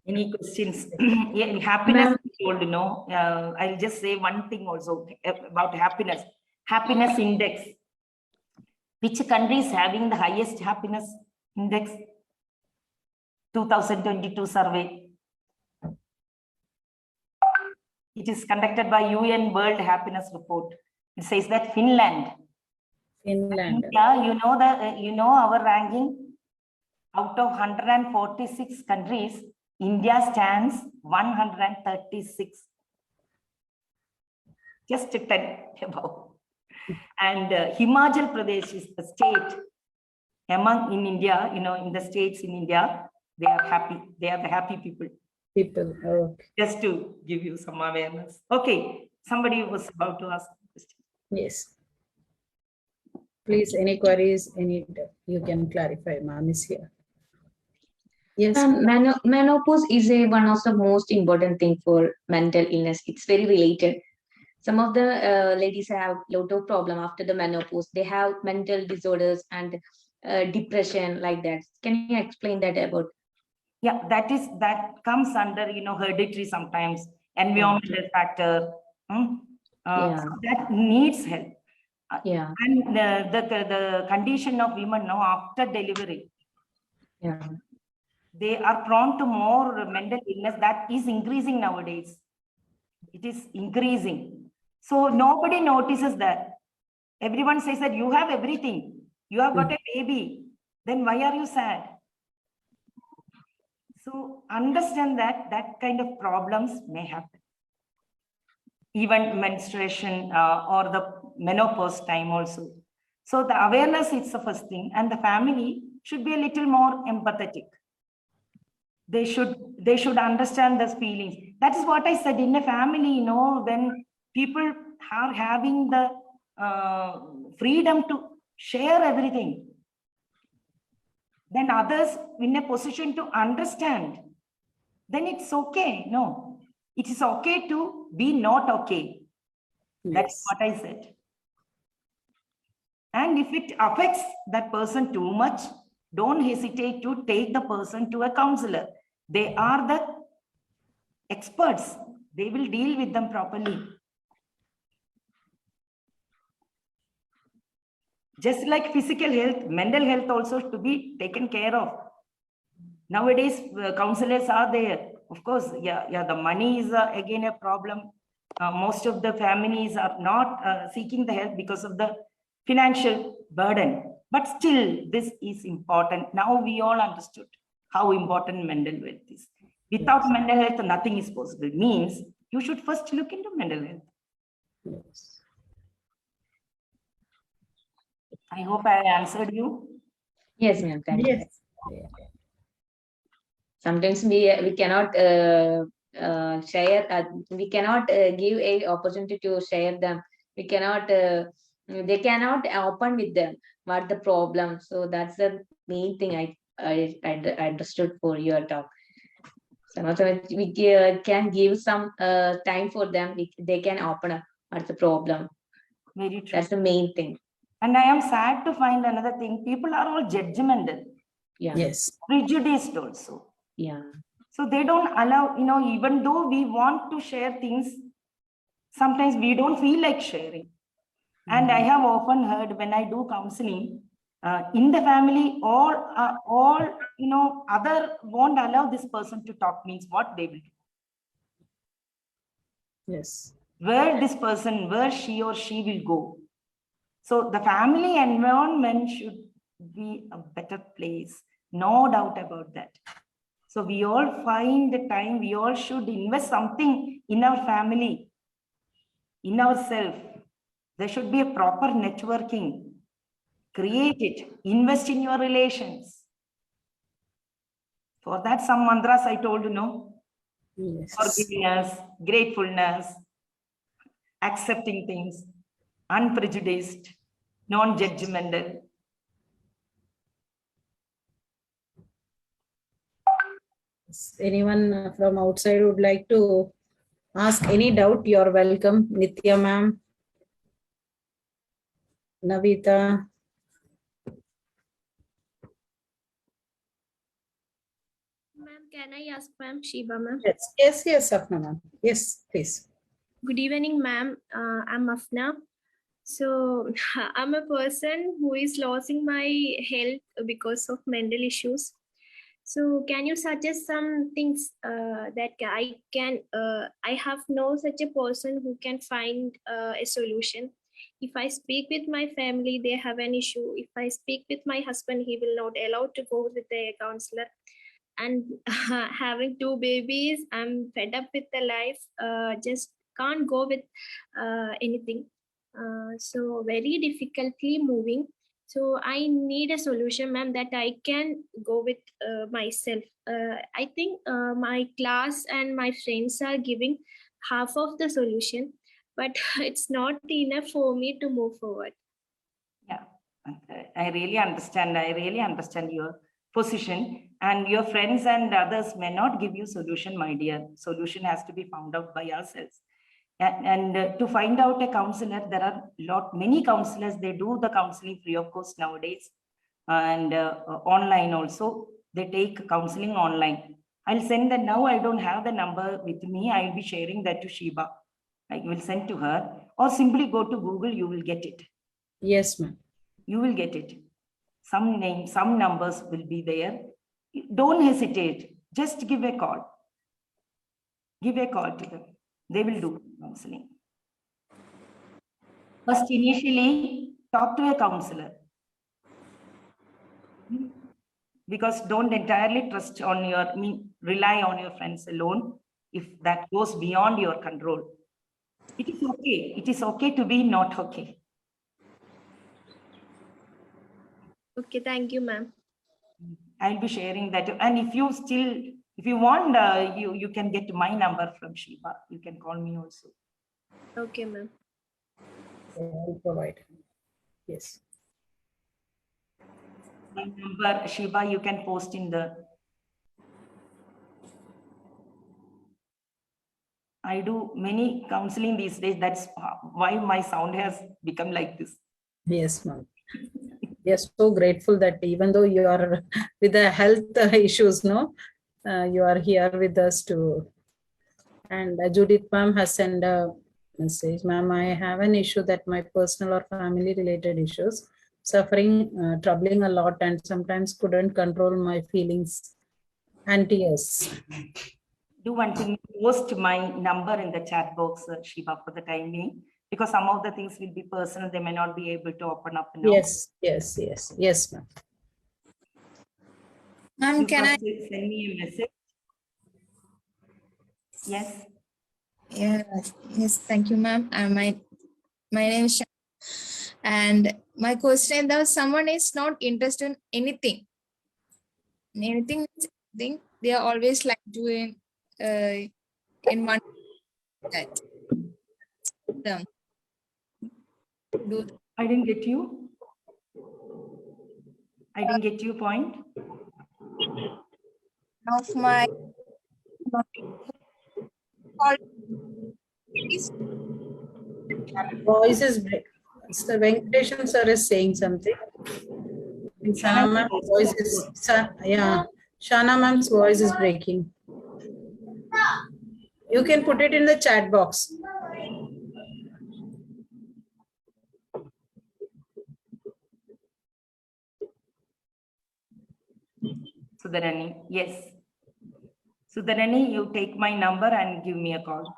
Any questions? Yeah, happiness, I'll just say one thing also about happiness. Happiness index. Which country is having the highest happiness index? 2022 survey. It is conducted by UN World Happiness Report. It says that Finland. Finland. Yeah, you know our ranking. Out of 146 countries, India stands 136. Just 10 above. And Himachal Pradesh is the state among in India, in the states in India, they are happy. They are the happy people. Okay. Just to give you some awareness. Okay, somebody was about to ask a question. Yes. Please, any queries, you can clarify. Ma'am is here. Yes. Menopause is one of the most important thing for mental illness. It's very related. Some of the ladies have a lot of problem after the menopause. They have mental disorders and depression like that. Can you explain that about? Yeah, that comes under hereditary sometimes, environmental factor. Yeah. So that needs help. Yeah. And the condition of women now after delivery. Yeah. They are prone to more mental illness that is increasing nowadays. It is increasing. So nobody notices that. Everyone says that you have everything. You have got a baby. Then why are you sad? So understand that that kind of problems may happen. Even menstruation or the menopause time also. So the awareness is the first thing, and the family should be a little more empathetic. They should understand those feelings. That is what I said. In a family, when people are having the freedom to share everything, then others in a position to understand, then it's okay. No, it is okay to be not okay. That's what I said. And if it affects that person too much, don't hesitate to take the person to a counselor. They are the experts. They will deal with them properly. Just like physical health, mental health also to be taken care of. Nowadays, counselors are there. Of course, the money is again a problem. Most of the families are not seeking the help because of the financial burden. But still, this is important. Now we all understood how important mental health is. Without mental health, nothing is possible. Means you should first look into mental health. Yes. I hope I answered you. Yes, ma'am. Thank you. Yeah. Sometimes we cannot share. We cannot give a opportunity to share them. We cannot. They cannot open with them what the problem. So that's the main thing I understood for your talk. So we can give some time for them. They can open up what's the problem. Very true. That's the main thing. And I am sad to find another thing. People are all judgmental. Yeah. Yes. Prejudiced also. Yeah. So they don't allow, even though we want to share things, sometimes we don't feel like sharing. And I have often heard when I do counseling, in the family, all other won't allow this person to talk, means what they will do. Yes. Where this person, where she or she will go. So the family environment should be a better place. No doubt about that. So we all find the time, we all should invest something in our family, in ourselves. There should be a proper networking. Create it. Invest in your relations. For that, some mantras I told you, Yes. forgiveness, gratefulness, accepting things, unprejudiced, non-judgmental. Anyone from outside would like to ask any doubt? You're welcome. Nitya ma'am. Navita. Ma'am, can I ask ma'am? Shiba ma'am. Yes, Afna ma'am. Yes, please. Good evening, ma'am. I'm Afna. So I'm a person who is losing my health because of mental issues. So can you suggest some things that I can, I have no such a person who can find a solution. If I speak with my family, they have an issue. If I speak with my husband, he will not allow to go with a counselor. And having 2 babies, I'm fed up with the life, just can't go with anything. So very difficultly moving. So I need a solution, ma'am, that I can go with myself. I think my class and my friends are giving half of the solution, but it's not enough for me to move forward. Yeah, I really understand. I really understand your position, and your friends and others may not give you solution, my dear. Solution has to be found out by ourselves. And to find out a counselor, there are many counselors. They do the counseling free of course nowadays, and online also. They take counseling online. I'll send that now. I don't have the number with me. I'll be sharing that to Shiba. I will send to her, or simply go to Google. You will get it. Yes, ma'am. You will get it. Some names, some numbers will be there. Don't hesitate. Just give a call. Give a call to them. They will do counseling. First, initially, talk to a counselor. Because don't entirely trust on rely on your friends alone if that goes beyond your control. It is okay. It is okay to be not okay. Okay, thank you, ma'am. I'll be sharing that. And if you want, you can get my number from Shiba. You can call me also. Okay, ma'am. I'll provide. Yes. My number, Shiba, you can post in the. I do many counseling these days. That's why my sound has become like this. Yes, ma'am. We are so grateful that even though you are with the health issues, you are here with us too. And Judith ma'am has sent a message. Ma'am, I have an issue that my personal or family related issues, suffering, troubling a lot, and sometimes couldn't control my feelings and tears. Do one thing, post my number in the chat box, Shiva, for the time being, because some of the things will be personal. They may not be able to open up now. Yes, ma'am. Ma'am, can I? Send me a message? Yes. Yes, thank you, ma'am. My name is and my question is, someone is not interested in anything. Anything, they are always like doing in one that. I didn't get you. I didn't get your point. Of my Voice is break. Mr. Venkateshan sir is saying something. Shana ma'am's voice is, Shana ma'am's voice is breaking. You can put it in the chat box. Sudharani, yes. Sudharani, you take my number and give me a call.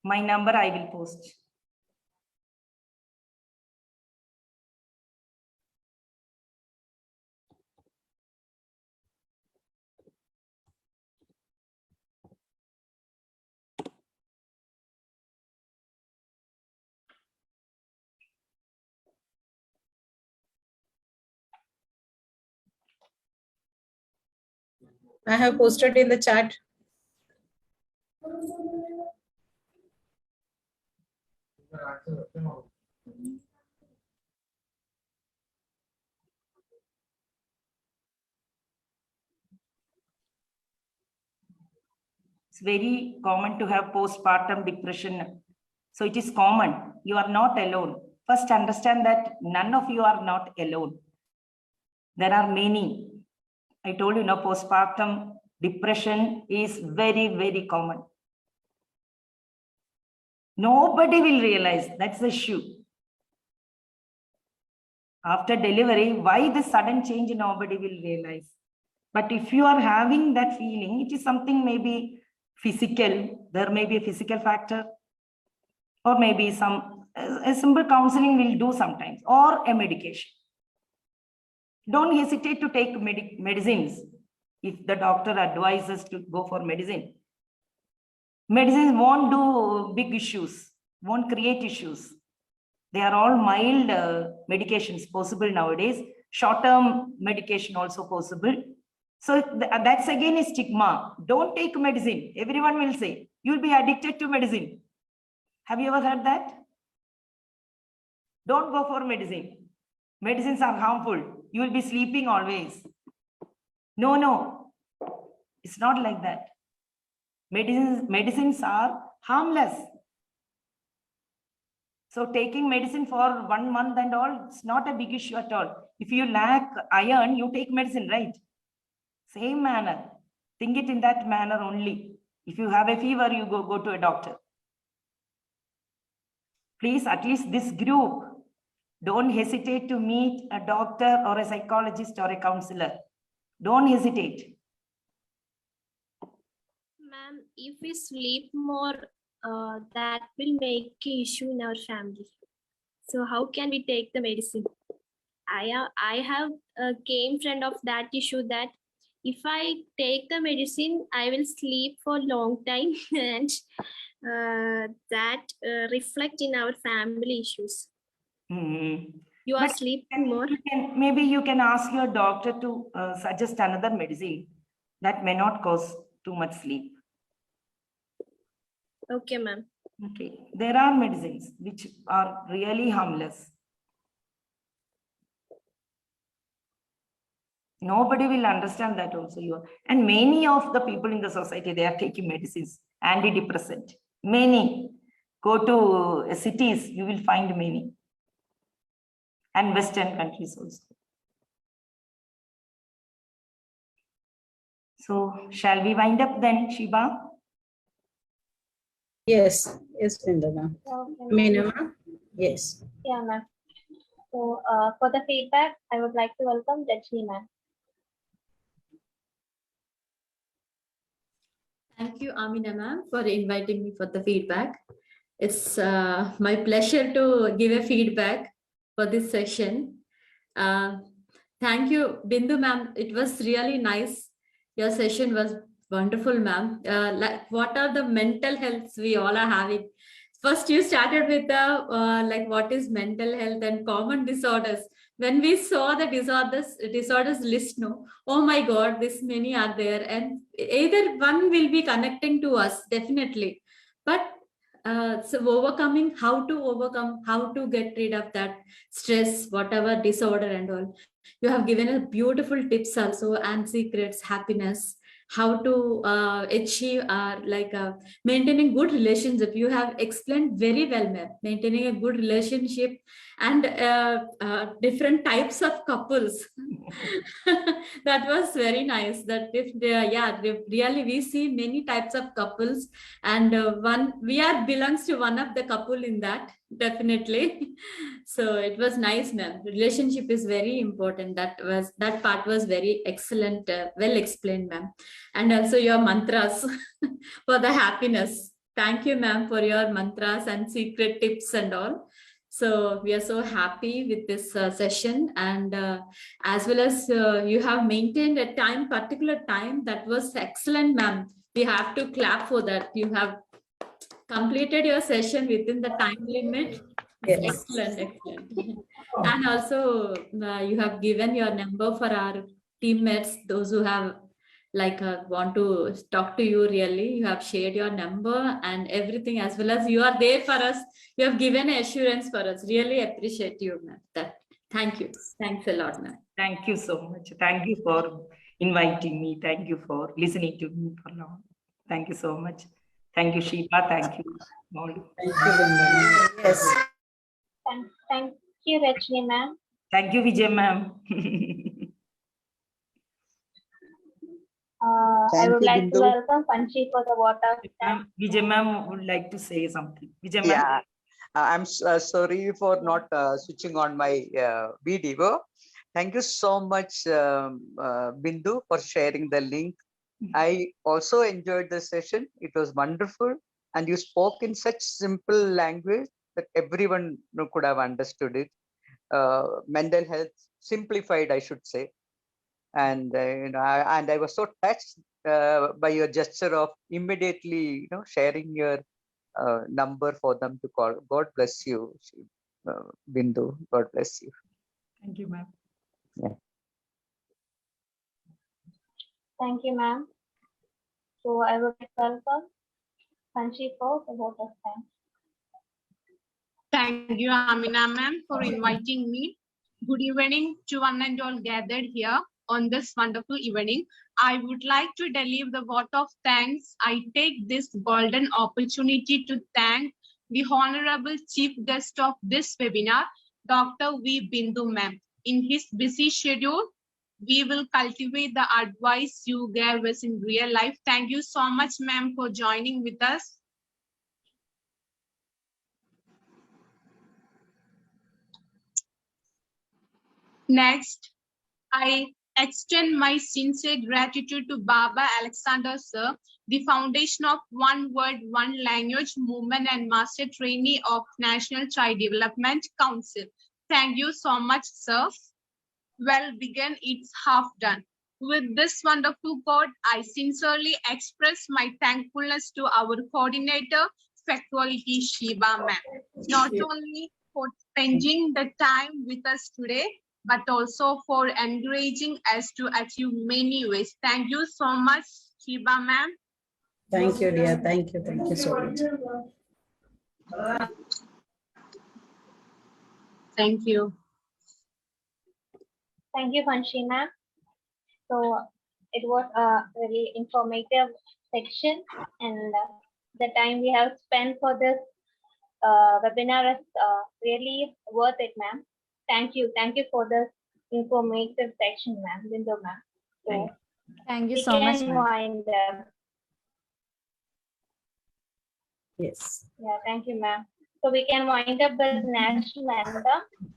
My number I will post. I have posted in the chat. It's very common to have postpartum depression. So it is common. You are not alone. First, understand that none of you are not alone. There are many. I told you, postpartum depression is very, very common. Nobody will realize. That's the issue. After delivery, why this sudden change, nobody will realize. But if you are having that feeling, it is something maybe physical. There may be a physical factor, or maybe a simple counseling will do sometimes, or a medication. Don't hesitate to take medicines if the doctor advises to go for medicine. Medicines won't do big issues, won't create issues. They are all mild medications possible nowadays. Short-term medication also possible. So that's again a stigma. Don't take medicine. Everyone will say, you'll be addicted to medicine. Have you ever heard that? Don't go for medicine. Medicines are harmful. You will be sleeping always. No. It's not like that. Medicines are harmless. So taking medicine for 1 month and all, it's not a big issue at all. If you lack iron, you take medicine, right? Same manner. Think it in that manner only. If you have a fever, you go to a doctor. Please, at least this group, don't hesitate to meet a doctor or a psychologist or a counselor. Don't hesitate. Ma'am, if we sleep more, that will make an issue in our family. So how can we take the medicine? I have a game friend of that issue that if I take the medicine, I will sleep for a long time and that reflect in our family issues. You are sleeping more. Maybe you can ask your doctor to suggest another medicine that may not cause too much sleep. Okay, ma'am. Okay. There are medicines which are really harmless. Nobody will understand that also. And many of the people in the society, they are taking medicines, antidepressant. Many. Go to cities, you will find many. And Western countries also. So, shall we wind up then, Shiba? Yes, Vrinda ma'am. Okay, Meena ma'am? Yes. yeah, ma'am. So for the feedback, I would like to welcome Rajni ma'am. Thank you, Amina ma'am, for inviting me for the feedback. It's my pleasure to give a feedback for this session. Thank you, Bindu ma'am. It was really nice. Your session was wonderful, ma'am. Like, what are the mental healths we all are having? First, you started with the like what is mental health and common disorders. When we saw the disorders list, no, oh my God, this many are there, and either one will be connecting to us definitely, but so overcoming, how to get rid of that stress, whatever disorder and all. You have given us beautiful tips also, and secrets, happiness, how to achieve maintaining good relationship. You have explained very well, ma'am. Maintaining a good relationship and different types of couples. That was very nice. That really we see many types of couples, and belongs to one of the couple in that, definitely. So it was nice, ma'am. Relationship is very important. That part was very excellent, well explained, ma'am. And also your mantras for the happiness. Thank you, ma'am, for your mantras and secret tips and all. So we are so happy with this session, and as well as you have maintained a particular time. That was excellent, ma'am. We have to clap for that. You have completed your session within the time limit. It's excellent. And also you have given your number for our teammates, those who have want to talk to you. Really, you have shared your number and everything, as well as you are there for us. You have given assurance for us. Really appreciate you, ma'am. Thank you. Thanks a lot, ma'am. Thank you so much. Thank you for inviting me. Thank you for listening to me for long. Thank you so much. Thank you, Shiva. Thank you. Thank you, Vrinda. Yes. Thank you, Rajni ma'am. Thank you, Vijay ma'am. I Thank would you, like to Bindu. welcome Panchi for the vote of thanks. Vijay ma'am would like to say something. Vijay ma'am. Yeah, I'm sorry for not switching on my video. Thank you so much, Bindu, for sharing the link. I also enjoyed the session. It was wonderful. And you spoke in such simple language that everyone could have understood it. Mental health simplified, I should say. And I was so touched by your gesture of immediately sharing your number for them to call. God bless you, Bindu. God bless you. Thank you, ma'am. Yeah. Thank you, ma'am. So I would welcome Panchi for the vote of thanks. Thank you, Amina ma'am, for inviting me. Good evening to one and all gathered here on this wonderful evening. I would like to deliver the vote of thanks. I take this golden opportunity to thank the Honorable Chief Guest of this webinar, Dr. V. Bindu ma'am. In his busy schedule, we will cultivate the advice you gave us in real life. Thank you so much, ma'am, for joining with us. Next, I extend my sincere gratitude to Baba Alexander sir, the foundation of One Word, One Language movement and master trainee of National Child Development Council. Thank you so much, sir. Well begun, it's half done. With this wonderful quote, I sincerely express my thankfulness to our coordinator, Faculty Shiba ma'am, not only for spending the time with us today, but also for encouraging us to achieve many ways. Thank you so much, Shiba ma'am. Thank you, dear. Thank you. Thank you so much. Thank you. Thank you, Panchi ma'am. So it was a really informative section, and the time we have spent for this webinar is really worth it, ma'am. Thank you. Thank you for this informative section, ma'am, Bindu ma'am. So Thank you we so much, can ma'am. wind up. Yes. Yeah, thank you, ma'am. So we can wind up with national anthem.